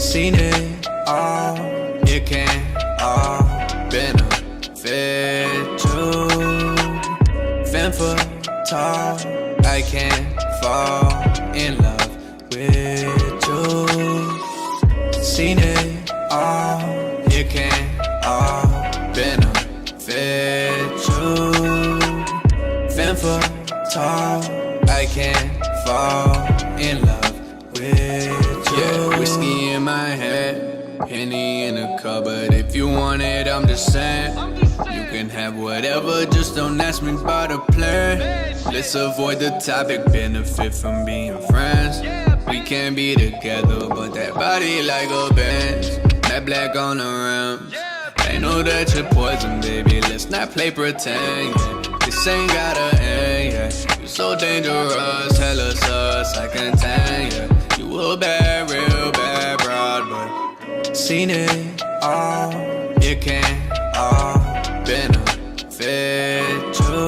Seen it all, you can't all benefit you. Femme fatale, I can't fall in love with you. Seen it all, you can't all benefit you. Femme fatale, I can't fall in love with you. Yeah, whiskey in my head, Henny in a cupboard. If you want it, I'm just saying. You can have whatever, just don't ask me about a plan. Let's avoid the topic, benefit from being friends. We can be together, but that body like a Benz. That black on the rims. They know that you're poison, baby, let's not play pretend, yeah. This ain't gotta end, yeah. You so dangerous, hella sus, I can tell, yeah. You a bad, real bad broad, but seen it all, you can't all benefit you.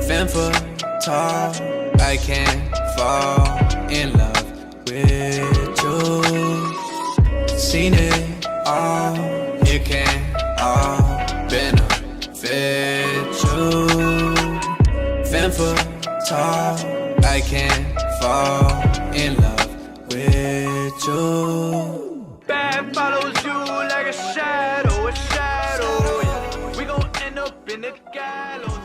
Femme fatale, I can't fall in love with you. Seen it all, you can't all benefit you. Femme fatale, I can't fall in love with you. Bad follows you like a shadow, a shadow. We gon' end up in the gallows,